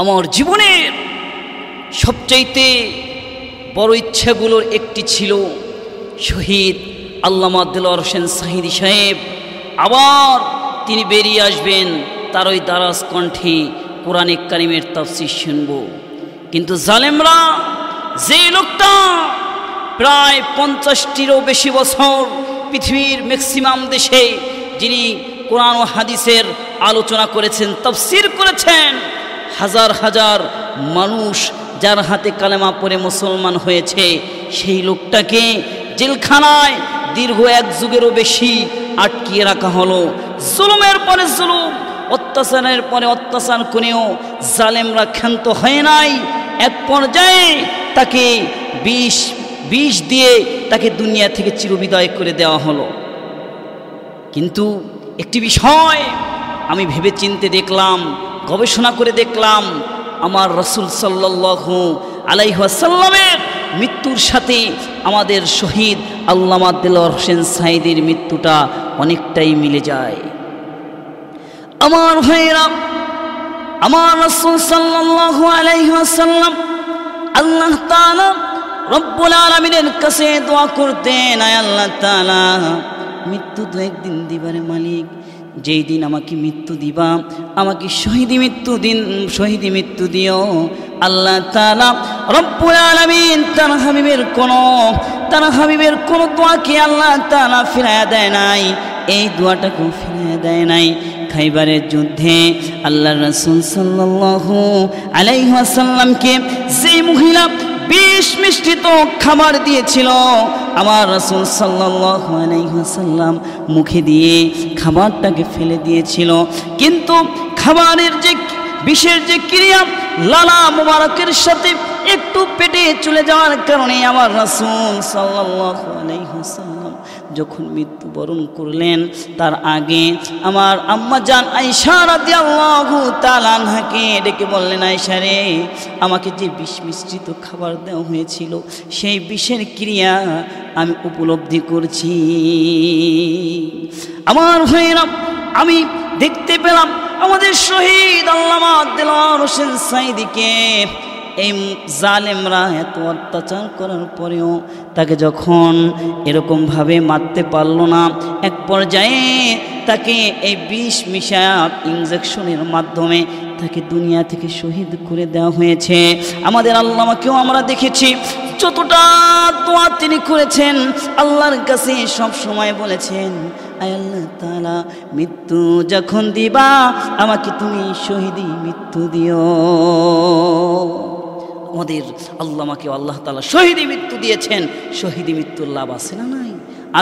আমার জীবনের সবচাইতে বড় ইচ্ছাগুলোর একটি ছিল শহীদ আল্লামা দেলোয়ার হোসেন সাঈদী সাহেব আবার তিনি বেরিয়ে আসবেন, তার ওই দারাজ কণ্ঠে কোরআনে কারিমের তাফসীর শুনব। কিন্তু জালেমরা, যে লোকটা প্রায় 50টিরও বেশি বছর পৃথিবীর ম্যাক্সিমাম দেশে যিনি কোরআন ও হাদিসের আলোচনা করেছেন, তাফসীর করেছেন, হাজার হাজার মানুষ যার হাতে কালেমা পড়ে মুসলমান হয়েছে, সেই লোকটাকে জেলখানায় দীর্ঘ 1 যুগেরও বেশি আটকিয়ে রাখা হলো। জুলুমের পরে জুলুম, অত্যাচারের পরে অত্যাচার করেও জালেমরা ক্ষান্ত হয় নাই। এক পর্যায়ে তাকে বিষ দিয়ে তাকে দুনিয়া থেকে চিরবিদায় করে দেওয়া হলো। কিন্তু একটি বিষয় আমি ভেবে চিনতে দেখলাম, গবেষণা করে দেখলাম, আমার রাসূল সাল্লাল্লাহু আলাইহি ওয়াসাল্লামের মৃত্যুর সাথে আমাদের শহীদ আল্লামা দেলোয়ার হোসেন সাঈদীর মৃত্যুটা অনেকটাই মিলে যায়। আমার ভাইরা, আমার রাসূল সাল্লাল্লাহু আলাইহি ওয়াসাল্লাম আল্লাহ তাআলা রব্বুল আলামিনের কাছে দোয়া করতেন, আয় আল্লাহ তাআলা, মৃত্যু তো একদিন দিবারে মালিক, যেই দিন আমাকে মৃত্যু দিবা আমাকে শহীদি মৃত্যু দিও। আল্লাহ তাআলা রব্বুল আলামিন তার হাবিবের কোন দোয়াকে আল্লাহ তাআলা ফিরাইয়া দেয় নাই, এই দোয়াটাকেও ফিরাইয়া দেয় নাই। খাইবারের যুদ্ধে আল্লাহর রাসূল সাল্লাল্লাহু আলাইহি ওয়াসাল্লামকে যে মহিলা বিষ মিশ্রিত খাবার দিয়েছিল, আমার রাসূল সাল্লাল্লাহু আলাইহি ওয়াসাল্লাম মুখে দিয়ে খাবারটাকে ফেলে দিয়েছিল। কিন্তু খাবারের যে বিষের যে ক্রিয়া লালা মুবারকের সাথে একটু পেটে চলে যাওয়ার কারণে আমার রাসূল সাল্লাল্লাহু আলাইহি ওয়াসাল্লাম যখন মৃত্যুবরণ করলেন, তার আগে আমার আম্মা জান আয়েশা রাদিয়াল্লাহু তাআলা আনহাকে ডেকে বললেন, আয়েশা রে, আমাকে যে বিষ মিশ্রিত খাবার দেওয়া হয়েছিল সেই বিষের ক্রিয়া আমি উপলব্ধি করছি। আমার ভাইরা, আমি দেখতে পেলাম আমাদের শহীদ আল্লামা দেলোয়ার হোসেন সাঈদীকে এই জালেমরা এত অত্যাচার করার পরেও তাকে যখন এরকমভাবে মারতে পারল না, এক পর্যায়ে তাকে এই বিষ মিশায়া ইনজেকশনের মাধ্যমে তাকে দুনিয়া থেকে শহীদ করে দেওয়া হয়েছে। আমাদের আল্লামাকেও আমরা দেখেছি যতটা দোয়া তিনি করেছেন, আল্লাহর কাছে সব সময় বলেছেন, আয় আল্লাহ তাআলা, মৃত্যু যখন দিবা আমাকে তুমি শহীদি মৃত্যু দিও। আমাদের আল্লামাকে আল্লাহ তাআলা শহীদি মৃত্যু দিয়েছেন। শহীদি মৃত্যুর লাভ আছে না নাই?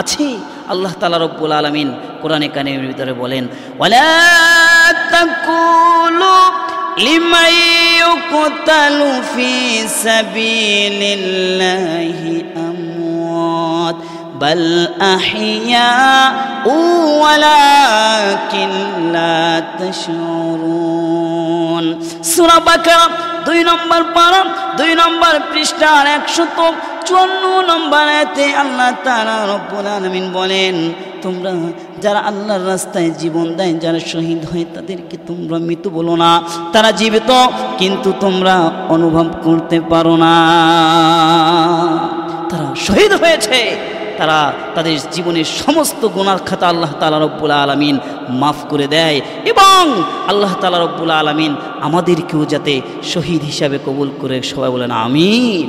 আছে। আল্লাহ তাআলা রব্বুল আলামিন কোরআনে কারিমের ভিতরে বলেন, ওয়ালা তাকুলু লিমান ইউকতালু ফি সাবিলিল্লাহি আমওয়াত বাল আহইয়াউ ওয়ালাকিন লা তাশউরুন। সূরা বাকারা 2 নম্বর পারা 2 নম্বর পৃষ্ঠার 154 নম্বর আয়াতে আল্লাহ তাআলা রব্বুল আলামিন বলেন, তোমরা যারা আল্লাহর রাস্তায় জীবন দেয়, যারা শহীদ হয়, তাদেরকে তোমরা মৃত বলো না। তারা জীবিত, কিন্তু তোমরা অনুভব করতে পারো না। তারা শহীদ হয়েছে, তারা তাদের জীবনের সমস্ত গুনাহ খাতা আল্লাহ তাআলা রব্বুল আলামিন মাফ করে দেয়, এবং আল্লাহ তাআলা রব্বুল আলামিন আমাদেরকেও যাতে শহীদ হিসাবে কবুল করে। সবাই বলেন আমিন।